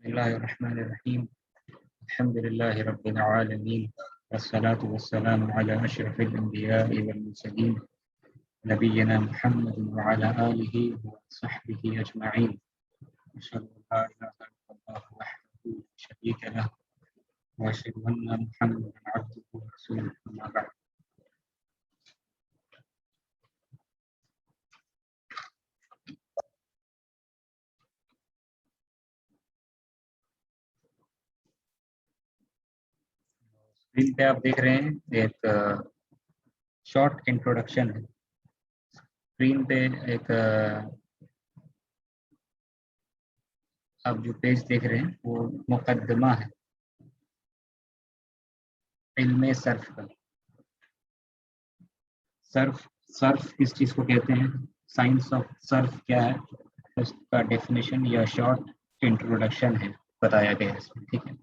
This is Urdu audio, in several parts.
بسم الله الرحمن الرحيم. الحمد لله رب العالمين، والصلاة والسلام على أشرف الأنبياء والمرسلين نبينا محمد وعلى آله وصحبه أجمعين. أشهد أن لا إله إلا الله وحده لا شريك له، وأشهد أن محمدا عبده ورسوله، أما بعد. اسکرین پہ آپ دیکھ رہے ہیں ایک شارٹ انٹروڈکشن ہے. اسکرین پہ ایک آپ جو پیج دیکھ رہے ہیں وہ مقدمہ ہے علم صرف کا. صرف کس چیز کو کہتے ہیں، سائنس آف صرف کیا ہے، اس کا ڈیفینیشن یا شارٹ انٹروڈکشن ہے بتایا گیا ہے اس میں. ٹھیک ہے،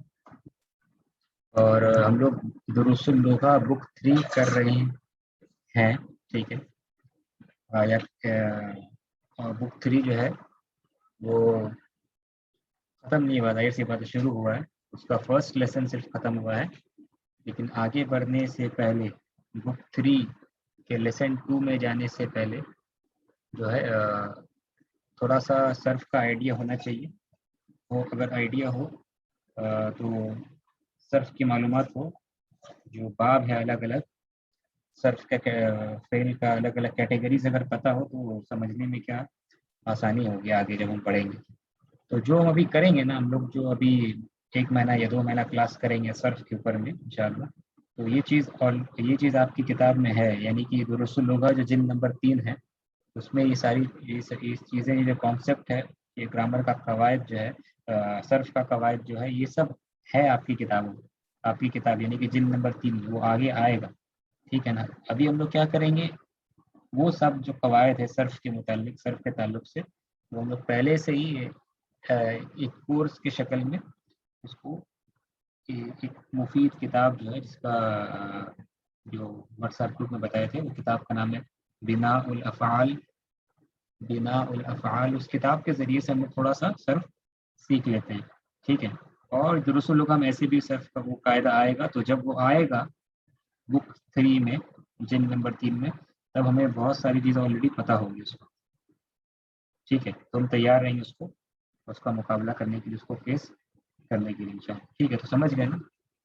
اور ہم لوگ دروس اللغہ بک 3 کر رہے ہیں. ٹھیک ہے، بک 3 جو ہے وہ ختم نہیں ہوا، ظاہر سی بات شروع ہوا ہے. اس کا فرسٹ لیسن صرف ختم ہوا ہے، لیکن آگے بڑھنے سے پہلے بک 3 کے لیسن 2 میں جانے سے پہلے جو ہے تھوڑا سا صرف کا آئیڈیا ہونا چاہیے. وہ اگر آئیڈیا ہو تو صرف کی معلومات ہو، جو باب ہے الگ الگ صرف کا فعل کا الگ الگ کیٹیگریز اگر پتہ ہو تو سمجھنے میں کیا آسانی ہوگی آگے جب ہم پڑھیں گے. تو جو ہم ابھی کریں گے نا، ہم لوگ جو ابھی 1 مہینہ یا 2 مہینہ کلاس کریں گے صرف کے اوپر میں انشاءاللہ، تو یہ چیز آپ کی کتاب میں ہے، یعنی کہ دروس اللغہ جو جلد نمبر 3 ہے اس میں یہ ساری چیزیں، یہ جو کانسیپٹ ہے، یہ گرامر کا قواعد جو ہے، صرف کا قواعد جو ہے، یہ سب ہے آپ کی کتابوں میں. آپ کی کتاب یعنی کہ جلد نمبر 3 وہ آگے آئے گا. ٹھیک ہے نا. ابھی ہم لوگ کیا کریں گے، وہ سب جو قواعد ہے صرف کے متعلق، صرف کے تعلق سے، وہ ہم لوگ پہلے سے ہی ایک کورس کی شکل میں اس کو ایک مفید کتاب جو ہے، جس کا جو واٹس ایپ گروپ میں بتائے تھے، وہ کتاب کا نام ہے بناء الافعال. اس کتاب کے ذریعے سے ہم لوگ تھوڑا سا صرف سیکھ لیتے ہیں. ٹھیک ہے، اور دروس اللغہ میں ایسے بھی صرف کا وہ قاعدہ آئے گا، تو جب وہ آئے گا بک 3 میں جلد نمبر 3 میں، تب ہمیں بہت ساری چیزیں آلریڈی پتہ ہوگی اس کو. ٹھیک ہے، تو ہم تیار رہیں گے اس کا مقابلہ کرنے کے لیے، اس کو فیس کرنے کے لیے انشاءاللہ. ٹھیک ہے، تو سمجھ گئے نا.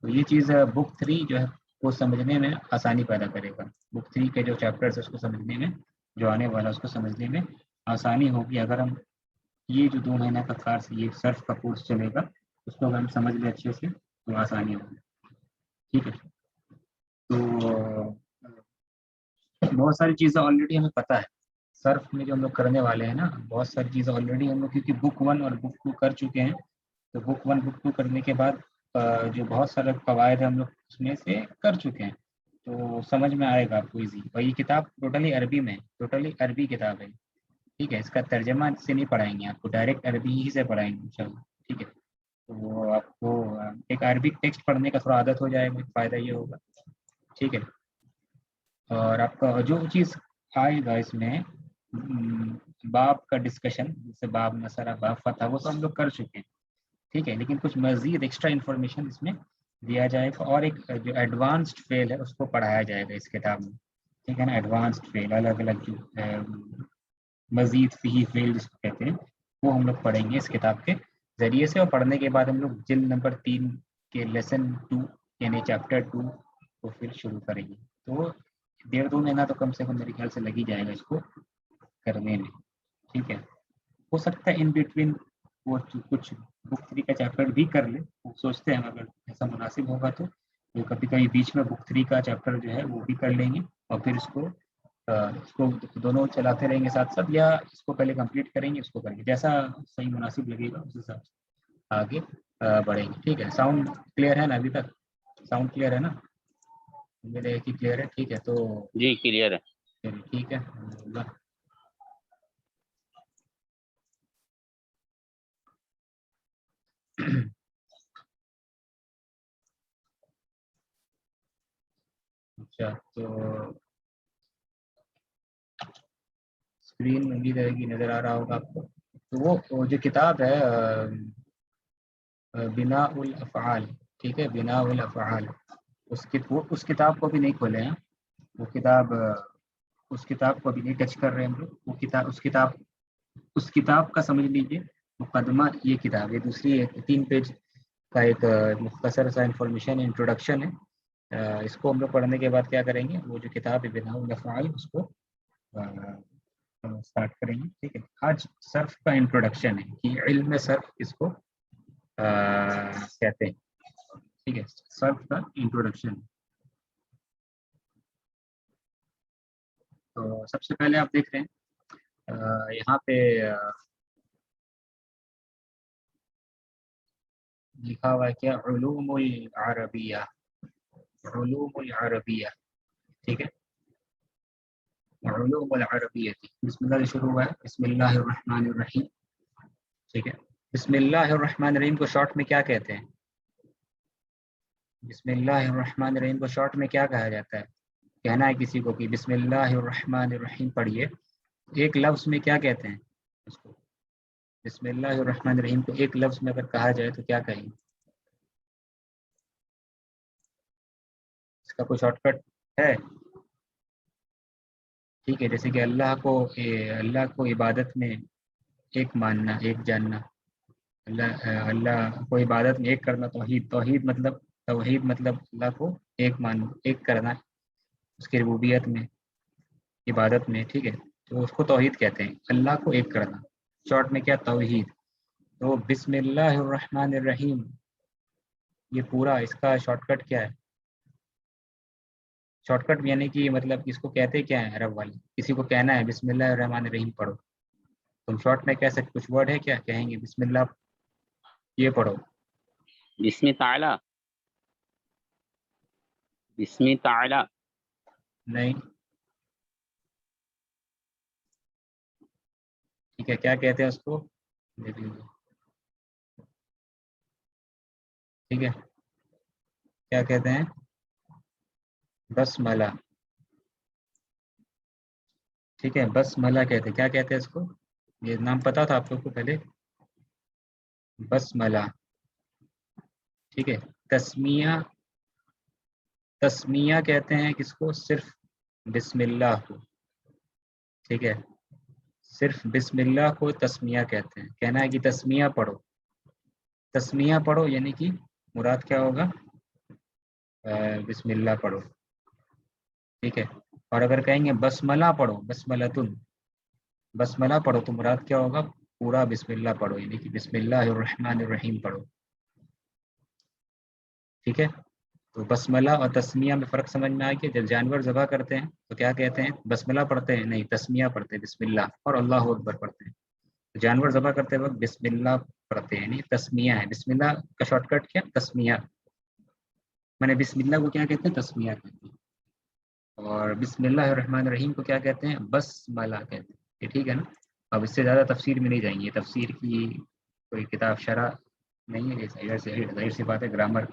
تو یہ چیز بک 3 جو ہے وہ سمجھنے میں آسانی پیدا کرے گا. بک 3 کے جو چیپٹرز اس کو سمجھنے میں، جو آنے والا اس کو سمجھنے میں آسانی ہوگی. اگر ہم یہ جو 2 مہینہ کا کورس، یہ صرف کا کورس چلے گا، اس کو اگر ہم سمجھ لیں اچھے سے تو آسانی ہوگی. ٹھیک ہے، تو بہت ساری چیزیں آلریڈی ہمیں پتہ ہے صرف میں جو ہم لوگ کرنے والے ہیں نا. بہت ساری چیزیں آلریڈی ہم لوگ کیونکہ بک 1 اور بک 2 کر چکے ہیں، تو بک 1 بک 2 کرنے کے بعد جو بہت سارے قواعد ہم لوگ اس میں سے کر چکے ہیں، تو سمجھ میں آئے گا آپ کو ایزی. اور یہ کتاب ٹوٹلی عربی میں ہے، ٹوٹلی عربی کتاب ہے. ٹھیک ہے، اس کا ترجمہ سے نہیں پڑھائیں گے آپ کو، ڈائریکٹ عربی ہی سے پڑھائیں گے انشاءاللہ. ٹھیک ہے، تو وہ آپ کو ایک عربک ٹیکسٹ پڑھنے کا تھوڑا عادت ہو جائے گا، فائدہ یہ ہوگا. ٹھیک ہے، اور آپ کا جو چیز آئے گا اس میں باب کا ڈسکشن، جیسے باب مسئلہ، باب فتح، وہ تو ہم لوگ کر چکے ہیں. ٹھیک ہے، لیکن کچھ مزید ایکسٹرا انفارمیشن اس میں دیا جائے گا، اور ایک جو ایڈوانسڈ فیل ہے اس کو پڑھایا جائے گا اس کتاب میں. ٹھیک ہے نا، ایڈوانسڈ فیل، الگ الگ جو مزید فی فیل جس کو کہتے ہیں، وہ ہم لوگ پڑھیں گے اس کتاب کے ذریعے سے. اور پڑھنے کے بعد ہم لوگ جلد نمبر 3 کے لیسن 2 یعنی چیپٹر 2 کو پھر شروع کریں گے. تو 1.5-2 مہینہ تو کم سے کم میرے خیال سے لگ ہی جائے گا اس کو کرنے میں. ٹھیک ہے، ہو سکتا ہے ان بٹوین وہ کچھ بک 3 کا چیپٹر بھی کر لیں، سوچتے ہیں اگر ایسا مناسب ہوگا تو کبھی کبھی بیچ میں بک 3 کا چیپٹر جو ہے وہ بھی کر لیں گے، اور پھر اس کو دونوں چلاتے رہیں گے ساتھ ساتھ، یا اس کو پہلے کمپلیٹ کریں گے، اس کو کریں گے، جیسا صحیح مناسب لگے گا اس حساب سے آگے بڑھیں گے. ٹھیک ہے، ساؤنڈ کلیئر ہے نا؟ ابھی تک ساؤنڈ کلیئر ہے نا؟ میرے ایک ہی کلیئر ہے. ٹھیک ہے، تو جی کلیئر ہے. ٹھیک ہے، الحمدللہ. اچھا، تو اسکرین امید ہے کہ نظر آ رہا ہوگا آپ کو. تو وہ جو کتاب ہے بناء الافعال، ٹھیک ہے، بناء الافعال، اس کتاب کو بھی نہیں کھولے ہیں، وہ کتاب اس کتاب کو بھی نہیں ٹچ کر رہے ہیں ہم لوگ، وہ کتاب اس کتاب کا سمجھ لیجیے مقدمہ یہ کتاب، یہ دوسری 3 پیج کا ایک مختصر سا انفارمیشن انٹروڈکشن ہے، اس کو ہم لوگ پڑھنے کے بعد کیا کریں گے، وہ جو کتاب ہے بناء الافعال اس کو اسٹارٹ کریں گے، ٹھیک ہے۔ آج صرف کا انٹروڈکشن ہے کہ علم صرف اس کو کہتے ہیں، ٹھیک ہے، صرف کا انٹروڈکشن۔ تو سب سے پہلے آپ دیکھ رہے ہیں یہاں پہ لکھا ہوا ہے کیا، علوم العربیہ، علوم العربیہ، ٹھیک ہے، علوم العربیہ، بسم اللہ سے شروع ہوا ہے، بسم اللہ الرحمن الرحیم، ٹھیک ہے۔ بسم اللہ الرحمن الرحیم کو شارٹ میں کیا کہتے ہیں؟ بسم اللہ الرحمن الرحیم کو شارٹ میں کیا کہا جاتا ہے؟ کہنا ہے کسی کو کہ بسم اللہ الرحمن الرحیم پڑھیے، ایک لفظ میں کیا کہتے ہیں اس کو؟ بسم اللہ الرحمن الرحیم کو ایک لفظ میں اگر کہا جائے تو کیا کہیں گے؟ اس کا کوئی شارٹ کٹ ہے؟ ٹھیک ہے، جیسے کہ اللہ کو عبادت میں ایک ماننا، ایک جاننا، اللہ کو عبادت میں ایک کرنا، توحید مطلب اللہ کو ایک کرنا اس کی ربوبیت میں، عبادت میں، ٹھیک ہے، تو اس کو توحید کہتے ہیں، اللہ کو ایک کرنا، شارٹ میں کیا، توحید۔ تو بسم اللہ الرحمن الرحیم یہ پورا اس کا شارٹ کٹ کیا ہے؟ شارٹ کٹ یعنی کہ مطلب اس کو کہتے کیا ہیں عرب والے، کسی کو کہنا ہے بسم اللہ الرحمن الرحیم پڑھو، تم شارٹ میں کہہ سکتے، کچھ ورڈ ہے کیا کہیں گے بسم اللہ یہ پڑھو؟ بسم تعالی، بسم تعالی، نہیں، ٹھیک ہے، کیا کہتے ہیں اس کو، دیکھ لیجیے، ٹھیک ہے، کیا کہتے ہیں، بسملہ، ٹھیک ہے، بسملہ کہتے ہیں، کیا کہتے ہیں اس کو، یہ نام پتا تھا آپ لوگ کو پہلے، بسملہ، ٹھیک ہے۔ تسمیہ کہتے ہیں کس کو، صرف بسم اللہ کو، ٹھیک ہے، صرف بسم اللہ کو تسمیہ کہتے ہیں، کہنا ہے کہ تسمیہ پڑھو، تسمیہ پڑھو یعنی کہ مراد کیا ہوگا، بسم اللہ پڑھو، ٹھیک ہے، اور اگر کہیں گے بسملہ پڑھو، بسملہ پڑھو تو مراد کیا ہوگا، پورا بسم اللہ پڑھو، یعنی کہ بسم اللہ الرحمن الرحیم پڑھو، ٹھیک ہے۔ تو بسملہ اور تسمیہ میں فرق سمجھ میں آ گیا، جب جانور ذبح کرتے ہیں تو کیا کہتے ہیں، بسملہ پڑھتے ہیں، نہیں تسمیہ پڑھتے ہیں، بسم اللہ اور اللہ اکبر پڑھتے ہیں، جانور ذبح کرتے وقت بسم اللہ پڑھتے ہیں، یعنی تسمیہ ہے، بسم اللہ کا شارٹ کٹ کیا، تسمیہ، میں نے بسم اللہ کو کیا کہتے ہیں، تسمیہ کہتے ہیں، اور بسم اللہ الرحمن الرحیم کو کیا کہتے ہیں، بسملہ کہتے ہیں، یہ ٹھیک ہے نا۔ اب اس سے زیادہ تفسیر میں نہیں جائیں گے، تفسیر کی کوئی کتاب شرح نہیں ہے، ظاہر سی بات ہے، گرامر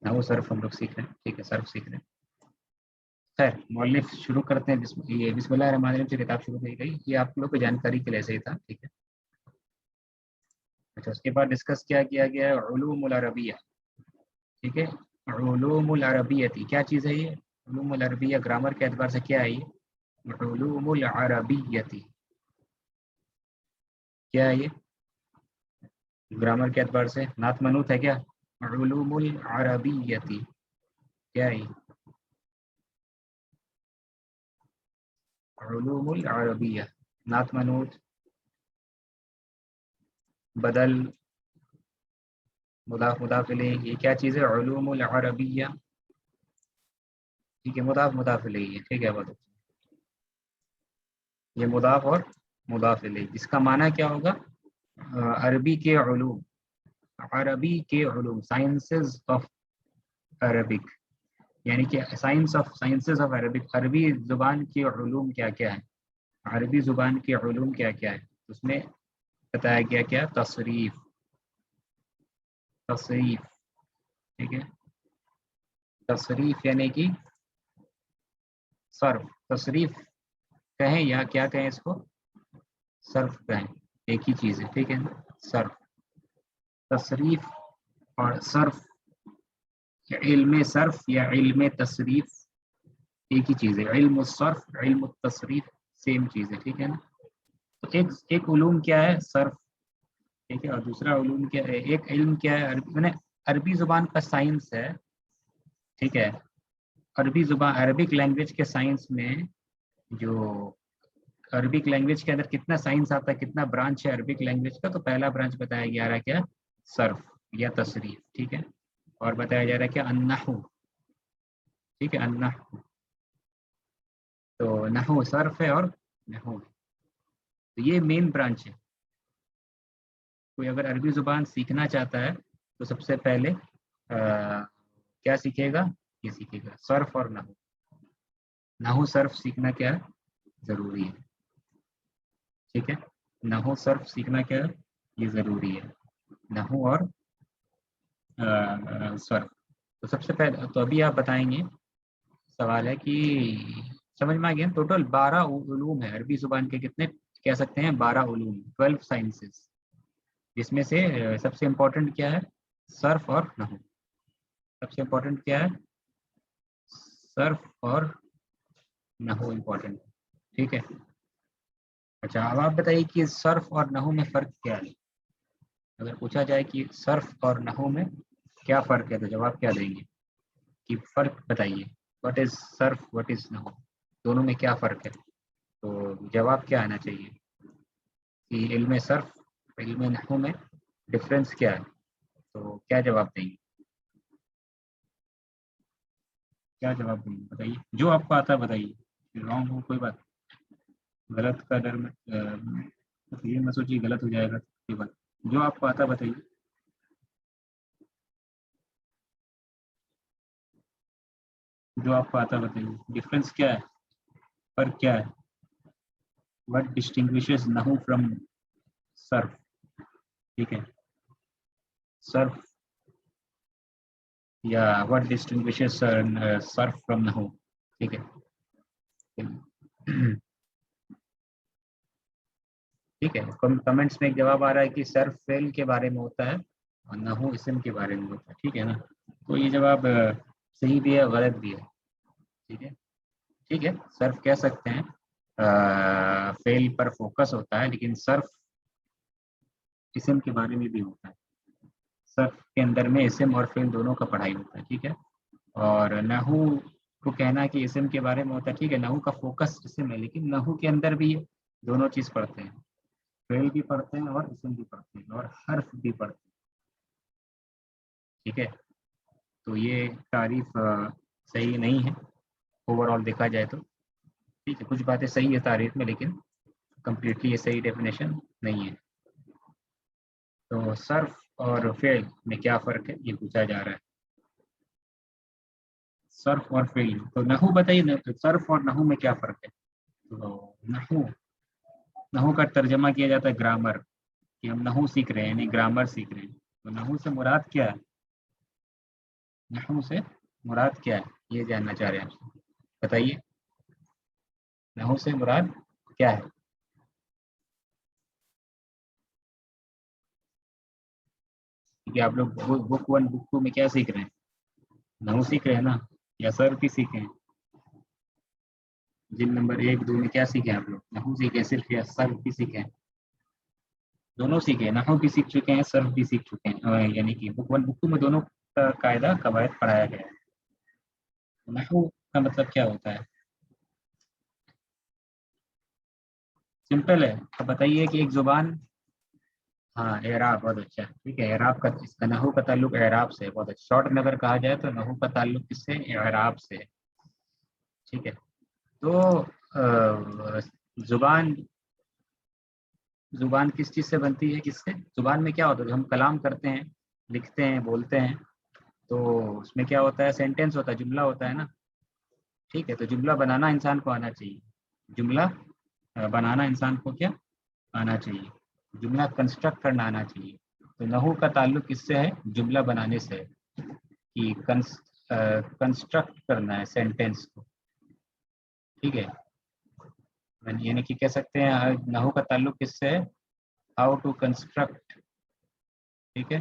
نہ وہ صرف ہم لوگ سیکھ رہے ہیں، ٹھیک ہے، صرف سیکھ رہے ہیں۔ خیر مؤلف شروع کرتے ہیں، بسم اللہ الرحمن الرحیم سے کتاب شروع کی گئی، یہ آپ لوگ کو جانکاری کے لیے صحیح تھا، ٹھیک ہے۔ اچھا، اس کے بعد ڈسکس کیا گیا ہے، علوم العربیہ، ٹھیک ہے، علوم العربیہ کیا چیز ہے یہ، علوم العربیہ گرامر کے اعتبار سے کیا ہے یہ، علوم العربیہ کیا ہے یہ، گرامر کے اعتبار سے نعت منوط ہے کیا، علوم العربیہ کیا ہے، علوم العربیہ نعت منوط، بدل، مضاف الیہ، یہ کیا چیز ہے، علوم العربیہ، ٹھیک ہے، مضاف الیہ ہے، ٹھیک ہے، بہت اچھا، یہ مضاف اور مضاف الیہ، اس کا معنی کیا ہوگا، عربی کے علوم، عربی کے علوم، سائنسز آف عربک، یعنی کہ سائنسز آف عربک، عربی زبان کے علوم کیا کیا ہے، عربی زبان کے علوم کیا کیا ہے، اس میں بتایا گیا کیا، تصریف، ٹھیک ہے، تصریف یعنی کہ صرف، تصریف کہیں یا کیا کہیں اس کو، صرف کہیں، ایک ہی چیز ہے، ٹھیک ہے، صرف، تصریف اور صرف علم صرف یا علم تصریف ایک ہی چیز ہے. علم الصرف علم التصریف سیم چیز ہے, ٹھیک ہے نا. تو ایک علوم کیا ہے, صرف, ٹھیک ہے, اور دوسرا علوم کیا ہے, ایک علم کیا ہے, عربی زبان کا سائنس ہے, ٹھیک ہے. عربی زبان عربک لینگویج کے سائنس میں جو عربک لینگویج کے اندر کتنا سائنس آتا ہے, کتنا برانچ ہے عربک لینگویج کا, تو پہلا برانچ بتایا جا رہا ہے کیا, صرف یا تصریف, ٹھیک ہے. اور بتایا جا رہا ہے کیا, النحو, ٹھیک ہے, النحو. تو نحو صرف ہے اور نحو ہے, تو یہ مین برانچ ہے. کوئی اگر عربی زبان سیکھنا چاہتا ہے تو سب سے پہلے کیا سیکھے گا, یہ سیکھے گا صرف اور نحو. نحو صرف سیکھنا کیا ضروری ہے, ٹھیک ہے. نحو صرف سیکھنا کیا یہ ضروری ہے, نحو اور صرف. تو سب سے پہلے تو ابھی آپ بتائیں گے, سوال ہے کہ سمجھ میں آ گیا, ٹوٹل 12 علوم ہے عربی زبان کے, کتنے کہہ سکتے ہیں, 12 علوم, 12 سائنسز, جس میں سے سب سے امپورٹنٹ کیا ہے, صرف اور نحو. سب سے امپورٹنٹ کیا ہے, صرف اور نحو امپورٹنٹ, ٹھیک ہے. اچھا, اب آپ بتائیے کہ صرف اور نحو میں فرق کیا ہے. اگر پوچھا جائے کہ صرف اور نحو میں کیا فرق ہے, تو جواب کیا دیں گے, کہ فرق بتائیے, واٹ از صرف, واٹ از نحو, دونوں میں کیا فرق ہے. تو جواب کیا آنا چاہیے کہ علم صرف علم نحو میں ڈفرینس کیا ہے. تو کیا جواب دیں گے, کیا جواب دیں گے, بتائیے, جو آپ کو آتا ہے بتائیے. رانگ ہو کوئی بات, غلط کا ڈر میں یہ میں سوچیے غلط ہو جائے گا, کوئی بات, جو آپ کو آتا ہے بتائیے. جو آپ کو آتا ہے بتائیے, ڈفرینس کیا ہے, فرق کیا ہے. what distinguishes نحو from صرف, ٹھیک ہے, صرف یا what distinguishes صرف from نحو, ٹھیک ہے. ٹھیک ہے, کمنٹس میں ایک جواب آ رہا ہے کہ صرف فعل کے بارے میں ہوتا ہے اور نحو اسم کے بارے میں ہوتا ہے, ٹھیک ہے نا. تو یہ جواب صحیح بھی ہے, غلط بھی ہے, ٹھیک ہے. ٹھیک ہے, صرف کہہ سکتے ہیں فعل پر فوکس ہوتا ہے, لیکن صرف اسم کے بارے میں بھی ہوتا ہے. صرف کے اندر میں اسم اور فعل دونوں کا پڑھائی ہوتا ہے, ٹھیک ہے. اور نحو کو کہنا کہ اسم کے بارے میں ہوتا ہے, ٹھیک ہے, نحو کا فوکس اسم ہے, لیکن نحو کے اندر بھی دونوں چیز پڑھتے ہیں, فعل بھی پڑھتے ہیں اور اسم بھی پڑھتے ہیں اور حرف بھی پڑھتے ہیں, ٹھیک ہے. تو یہ تعریف صحیح نہیں ہے اوور آل دیکھا جائے تو, ٹھیک ہے. کچھ باتیں صحیح ہے تعریف میں, لیکن کمپلیٹلی یہ صحیح ڈیفینیشن نہیں ہے. تو صرف اور فعل میں کیا فرق ہے, یہ پوچھا جا رہا ہے. صرف اور فعل, تو نحو بتائیے نا, تو صرف اور نحو میں کیا فرق ہے. تو نحو کا ترجمہ کیا جاتا ہے گرامر, کہ ہم نحو سیکھ رہے ہیں, یعنی گرامر سیکھ رہے ہیں. تو نحو سے مراد کیا ہے, نحو سے مراد کیا ہے, یہ جاننا چاہ رہے ہیں آپ سے, بتائیے. نحو سے مراد کیا ہے. کیونکہ آپ لوگ بک 1 بک 2 میں کیا سیکھ رہے ہیں, نحو سیکھ رہے ہیں نا, یا صرف بھی سیکھے ہیں. جن نمبر 1 2 میں کیا سیکھے آپ لوگ, نحو سیکھے صرف یا صرف بھی سیکھے, دونوں سیکھے, نحو بھی سیکھ چکے ہیں, صرف بھی سیکھ چکے ہیں, یعنی کہ بک 1 بک 2 میں دونوں کا قاعدہ قواعد پڑھایا گیا ہے. نحو کا مطلب کیا ہوتا ہے, سمپل ہے. تو بتائیے کہ ایک زبان, ہاں اعراب, بہت اچھا, ٹھیک ہے. اعراب کا, اس کا نحو کا تعلق اعراب سے, بہت اچھا. شارٹ میں اگر کہا جائے تو نحو کا تعلق کس سے, اعراب سے, ٹھیک ہے. تو زبان کس چیز سے بنتی ہے, کس سے, زبان میں کیا ہوتا ہے, ہم کلام کرتے ہیں, لکھتے ہیں, بولتے ہیں, تو اس میں کیا ہوتا ہے, سینٹینس ہوتا ہے, جملہ ہوتا ہے نا, ٹھیک ہے. تو جملہ بنانا انسان کو آنا چاہیے, جملہ بنانا انسان کو کیا آنا چاہیے, جملہ کنسٹرکٹ کرنا آنا چاہیے. تو نحو کا تعلق کس سے ہے, جملہ بنانے سے, کہ کنسٹرکٹ کرنا ہے سینٹینس کو, ٹھیک ہے. یعنی کہ کہہ سکتے ہیں نحو کا تعلق کس سے ہے, ہاؤ ٹو کنسٹرکٹ, ٹھیک ہے.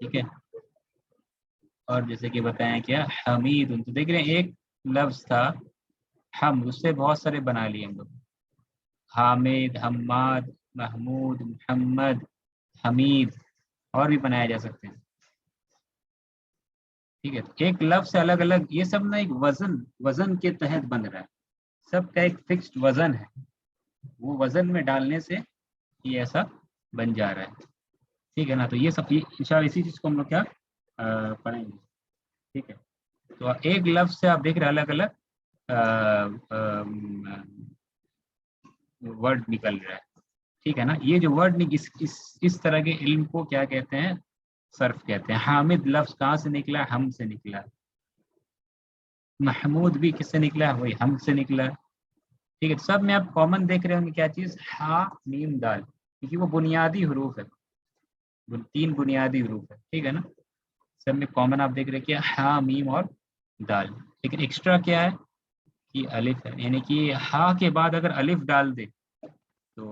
ٹھیک ہے. اور جیسے کہ بتائیں کیا حمید، تو دیکھ رہے ہیں ایک لفظ تھا ہم، اس سے بہت سارے بنا لیے ہم لوگ، حامد، حماد، محمود، محمد، حمید، اور بھی بنایا جا سکتے ہیں. ٹھیک ہے، تو ایک لفظ سے الگ الگ، یہ سب نا ایک وزن کے تحت بن رہا ہے، سب کا ایک فکسڈ وزن ہے، وہ وزن میں ڈالنے سے یہ ایسا بن جا رہا ہے. ٹھیک ہے نا، تو یہ سب انشاءاللہ اسی چیز کو ہم لوگ کیا پڑھیں گے. ٹھیک ہے، تو ایک لفظ سے آپ دیکھ رہے ہیں الگ الگ ورڈ نکل رہا ہے. ٹھیک ہے نا، یہ جو ورڈ اس طرح کے علم کو کیا کہتے ہیں؟ صرف کہتے ہیں. حامد لفظ کہاں سے نکلا؟ ہم سے نکلا. محمود بھی کس سے نکلا؟ وہی ہم سے نکلا. ٹھیک ہے، سب میں آپ کامن دیکھ رہے ہوں گے کیا چیز؟ ہا میم دال، کیونکہ وہ بنیادی حروف ہے، 3 بنیادی حروف ہے. ٹھیک ہے نا، سب میں کامن آپ دیکھ رہے ہیں کیا؟ ہا میم اور دال. لیکن ایکسٹرا کیا ہے کہ الف ہے، یعنی کہ ہا کے بعد اگر الف ڈال دے تو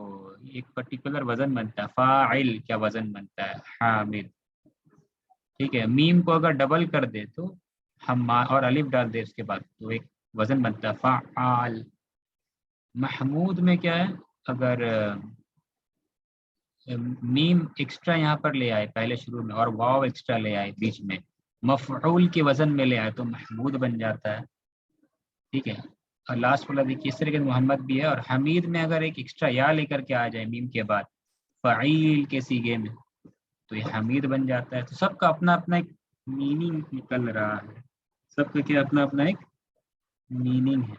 ایک پرٹیکولر وزن بنتا ہے. فاعل کیا وزن بنتا ہے؟ حامد. ٹھیک ہے، میم کو اگر ڈبل کر دے تو ہم، اور الف ڈال دے اس کے بعد تو ایک وزن بنتا ہے فعال. محمود میں کیا ہے؟ اگر میم ایکسٹرا یہاں پر لے آئے پہلے شروع میں اور واو ایکسٹرا لے آئے بیچ میں، مفعول کے وزن میں لے آئے تو محمود بن جاتا ہے. ٹھیک ہے، اور لاسٹ والا دیکھیے اس طریقے سے محمد بھی ہے. اور حمید میں اگر ایک ایکسٹرا یا لے کر کے آ جائے میم کے بعد فعیل کے سیگے میں تو یہ حمید بن جاتا ہے. تو سب کا اپنا اپنا ایک میننگ نکل رہا ہے، سب کا کیا اپنا اپنا ایک میننگ ہے.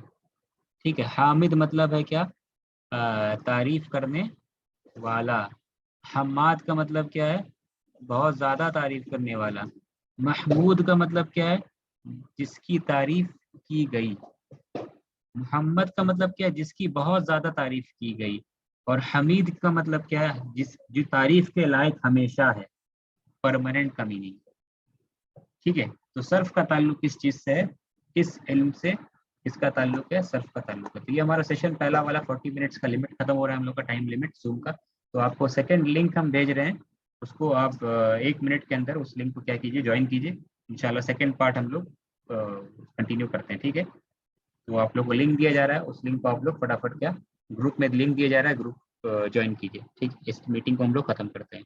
ٹھیک ہے، حامد مطلب ہے کیا؟ تعریف کرنے والا. حماد کا مطلب کیا ہے؟ بہت زیادہ تعریف کرنے والا. محمود کا مطلب کیا ہے؟ جس کی تعریف کی گئی. محمد کا مطلب کیا ہے؟ جس کی بہت زیادہ تعریف کی گئی. اور حمید کا مطلب کیا ہے؟ جو تعریف کے لائق ہمیشہ ہے، پرماننٹ کا میننگ. ٹھیک ہے، تو صرف کا تعلق کس چیز سے ہے؟ اس علم سے اس کا تعلق ہے، صرف کا تعلق ہے. تو یہ ہمارا سیشن پہلا والا 40 منٹس کا لمٹ ختم ہو رہا ہے، ہم لوگ کا ٹائم لمٹ زوم کا. تو آپ کو سیکنڈ لنک ہم بھیج رہے ہیں، اس کو آپ 1 منٹ کے اندر اس لنک کو کیا کیجیے؟ جوائن کیجیے. انشاءاللہ سیکنڈ پارٹ ہم لوگ کنٹینیو کرتے ہیں. ٹھیک ہے، تو آپ لوگ کو لنک دیا جا رہا ہے، اس لنک کو آپ لوگ فٹافٹ کیا گروپ میں لنک دیا جا رہا ہے، گروپ جوائن کیجیے. ٹھیک، اس میٹنگ کو ہم لوگ ختم کرتے ہیں.